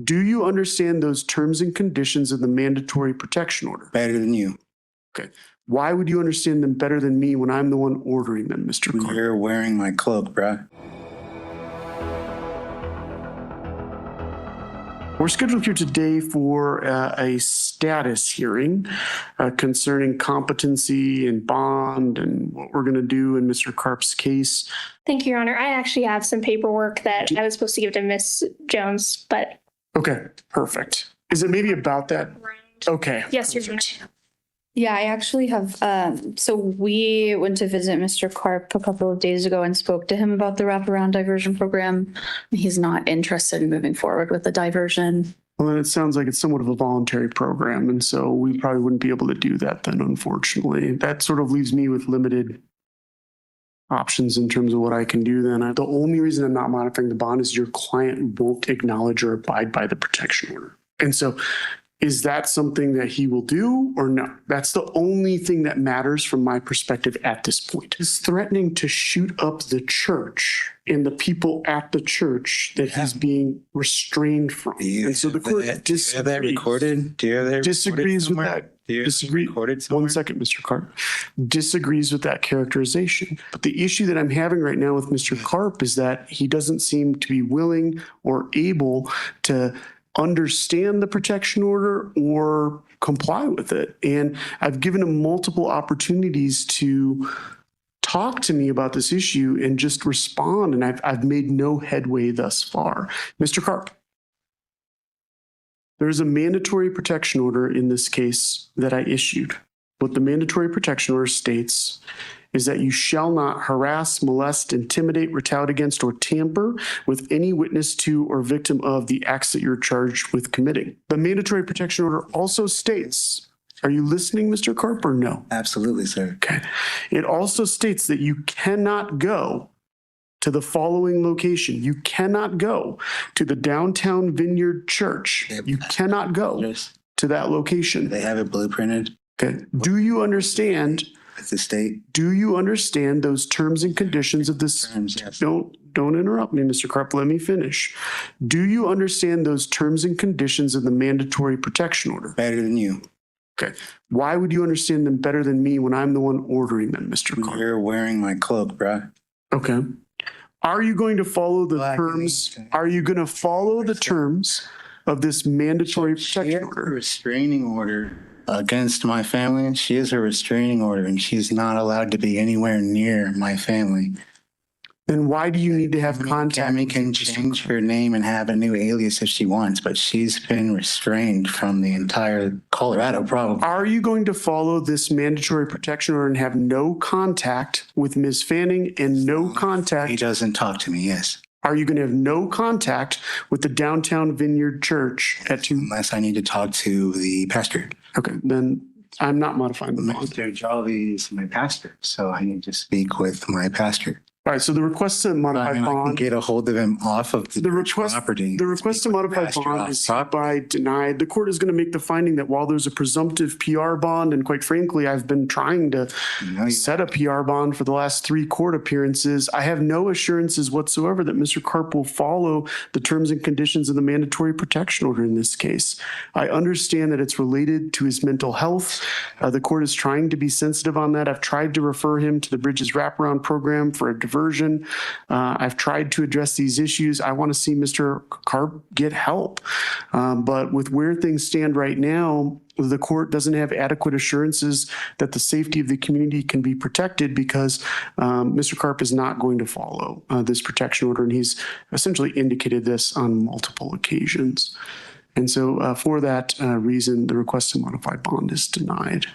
Do you understand those terms and conditions of the mandatory protection order? Better than you. Okay. Why would you understand them better than me when I'm the one ordering them, Mr. Clark? You're wearing my cloak, bruh. We're scheduled here today for a status hearing concerning competency and bond and what we're going to do in Mr. Karp's case. Thank you, Your Honor. I actually have some paperwork that I was supposed to give to Miss Jones, but... Okay, perfect. Is it maybe about that? Okay. Yes, Your Honor. Yeah, I actually have, so we went to visit Mr. Karp a couple of days ago and spoke to him about the wraparound diversion program. He's not interested in moving forward with the diversion. Well, then it sounds like it's somewhat of a voluntary program, and so we probably wouldn't be able to do that then, unfortunately. That sort of leaves me with limited options in terms of what I can do then. The only reason I'm not modifying the bond is your client won't acknowledge or abide by the protection order. And so is that something that he will do or no? That's the only thing that matters from my perspective at this point. He's threatening to shoot up the church and the people at the church that he's being restrained from. And so the court disagrees. Do you have that recorded? Do you have that disagrees with that. Recorded somewhere? 1 second, Mr. Karp. Disagrees with that characterization. But the issue that I'm having right now with Mr. Karp is that he doesn't seem to be willing or able to understand the protection order or comply with it. And I've given him multiple opportunities to talk to me about this issue and just respond. And I've made no headway thus far. Mr. Karp, there's a mandatory protection order in this case that I issued. What the mandatory protection order states is that you shall not harass, molest, intimidate, retaliate against, or tamper with any witness to or victim of the acts that you're charged with committing. The mandatory protection order also states, are you listening, Mr. Karp, or no? Absolutely, sir. Okay. It also states that you cannot go to the following location. You cannot go to the downtown Vineyard Church. You cannot go to that location. They have it blueprinted. Okay. Do you understand? With the state. Do you understand those terms and conditions of this? Yes. Don't interrupt me, Mr. Karp. Let me finish. Do you understand those terms and conditions of the mandatory protection order? Better than you. Okay. Why would you understand them better than me when I'm the one ordering them, Mr. Karp? You're wearing my cloak, bruh. Okay. Are you going to follow the terms? Are you going to follow the terms of this mandatory protection order? A restraining order against my family. She is a restraining order and she's not allowed to be anywhere near my family. Then why do you need to have contact? Tammy can change her name and have a new alias if she wants, but she's been restrained from the entire Colorado problem. Are you going to follow this mandatory protection order and have no contact with Ms. Fanning and no contact? He doesn't talk to me, yes. Are you going to have no contact with the downtown Vineyard Church at 2? Unless I need to talk to the pastor. Okay, then I'm not modifying the bond. Mr. Jolly is my pastor, so I need to speak with my pastor. All right, so the request to modify I can bond. get a hold of him off of the property. The request to modify bond is hereby denied. The court is going to make the finding that while there's a presumptive PR bond, and quite frankly, I've been trying to set a PR bond for the last 3 court appearances, I have no assurances whatsoever that Mr. Karp will follow the terms and conditions of the mandatory protection order in this case. I understand that it's related to his mental health. The court is trying to be sensitive on that. I've tried to refer him to the Bridges Wraparound Program for a diversion. I've tried to address these issues. I want to see Mr. Karp get help. But with where things stand right now, the court doesn't have adequate assurances that the safety of the community can be protected because Mr. Karp is not going to follow this protection order, and he's essentially indicated this on multiple occasions. And so for that reason, the request to modify bond is denied.